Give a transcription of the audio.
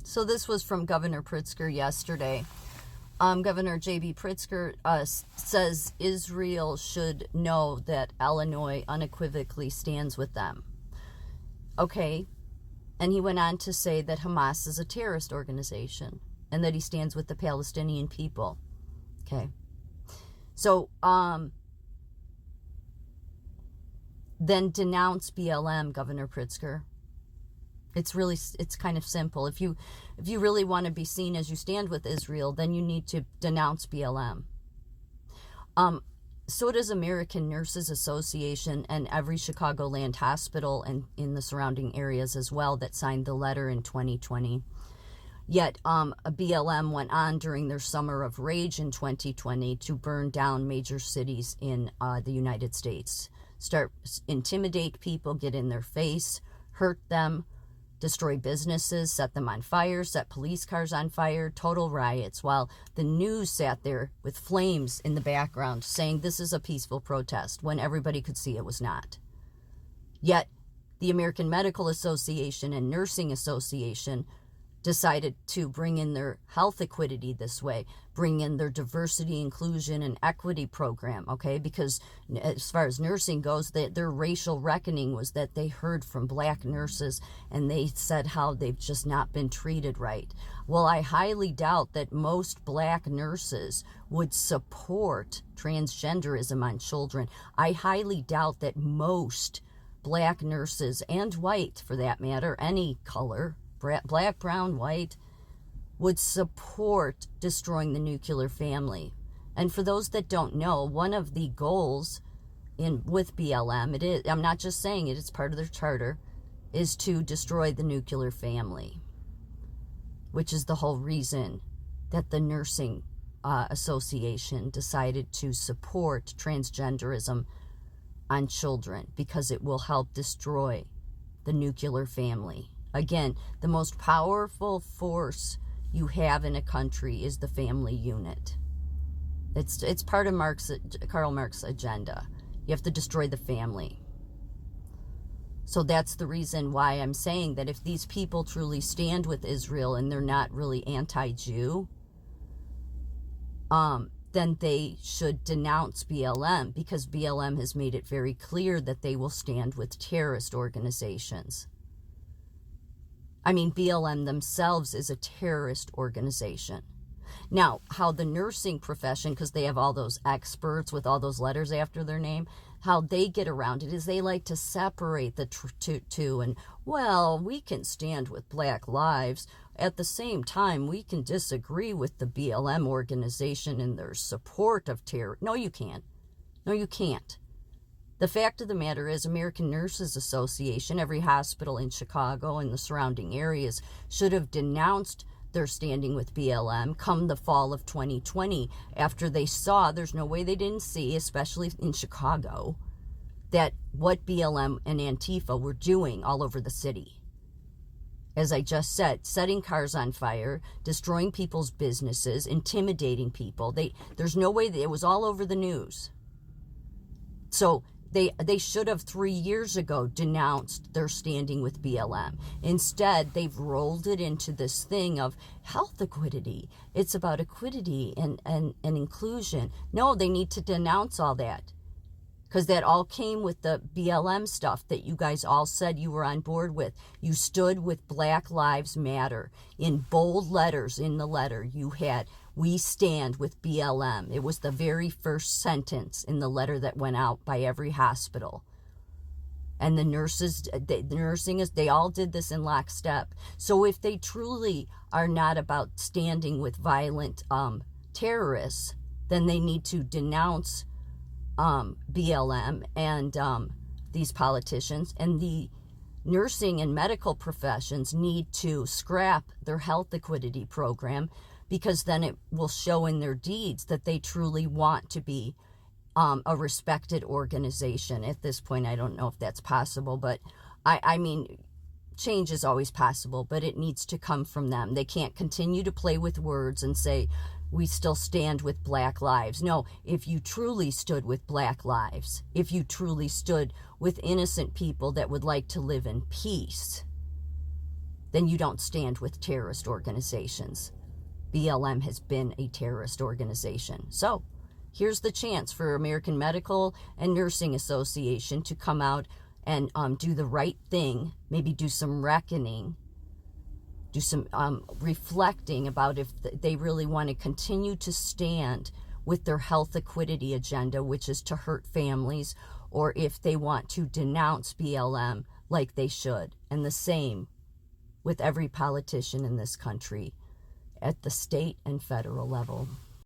So this was from Governor Pritzker yesterday. Governor J.B. Pritzker says Israel should know that Illinois unequivocally stands with them. Okay. And he went on to say that Hamas is a terrorist organization and that he stands with the Palestinian people. Okay. So, then denounce BLM, Governor Pritzker. It's kind of simple. If you really want to be seen as you stand with Israel, then you need to denounce BLM. So does American Nurses Association and every Chicagoland hospital and in the surrounding areas as well that signed the letter in 2020. Yet a BLM went on during their summer of rage in 2020 to burn down major cities in the United States. Intimidate people, get in their face, hurt them, destroy businesses, set them on fire, set police cars on fire, total riots, while the news sat there with flames in the background saying this is a peaceful protest when everybody could see it was not. Yet the American Medical Association and Nursing Association decided to bring in their health equity this way, bring in their diversity, inclusion, and equity program, okay? Because as far as nursing goes, their racial reckoning was that they heard from black nurses and they said how they've just not been treated right. Well, I highly doubt that most black nurses would support transgenderism on children. I highly doubt that most black nurses, and white for that matter, any color, black, brown, white, would support destroying the nuclear family. And for those that don't know, one of the goals with BLM, I'm not just saying it, it's part of their charter, is to destroy the nuclear family, which is the whole reason that the Nursing Association decided to support transgenderism on children, because it will help destroy the nuclear family. Again, the most powerful force you have in a country is the family unit. It's part of Karl Marx's agenda. You have to destroy the family. So that's the reason why I'm saying that if these people truly stand with Israel and they're not really anti-Jew, then they should denounce BLM, because BLM has made it very clear that they will stand with terrorist organizations. I mean, BLM themselves is a terrorist organization. Now, how the nursing profession, because they have all those experts with all those letters after their name, how they get around it is they like to separate the two. And, well, we can stand with Black lives. At the same time, we can disagree with the BLM organization and their support of terror. No, you can't. No, you can't. The fact of the matter is, American Nurses Association, every hospital in Chicago and the surrounding areas should have denounced their standing with BLM come the fall of 2020, after they saw, there's no way they didn't see, especially in Chicago, that what BLM and Antifa were doing all over the city. As I just said, setting cars on fire, destroying people's businesses, intimidating people. There's no way it was all over the news. So they should have 3 years ago denounced their standing with BLM. Instead, they've rolled it into this thing of health equity. It's about equity and inclusion. No, they need to denounce all that, because that all came with the BLM stuff that you guys all said you were on board with. You stood with Black Lives Matter. In bold letters in the letter, you had, "We stand with BLM." It was the very first sentence in the letter that went out by every hospital. And the nurses, they all did this in lockstep. So if they truly are not about standing with violent terrorists, then they need to denounce BLM and these politicians, and the nursing and medical professions need to scrap their health equity program, because then it will show in their deeds that they truly want to be a respected organization. At this point, I don't know if that's possible, but I mean, change is always possible, but it needs to come from them. They can't continue to play with words and say, we still stand with Black lives. No, if you truly stood with Black lives, if you truly stood with innocent people that would like to live in peace, then you don't stand with terrorist organizations. BLM has been a terrorist organization. So here's the chance for American Medical and Nursing Association to come out and do the right thing, maybe do some reckoning, do some reflecting about if they really want to continue to stand with their health equity agenda, which is to hurt families, or if they want to denounce BLM like they should. And the same with every politician in this country at the state and federal level.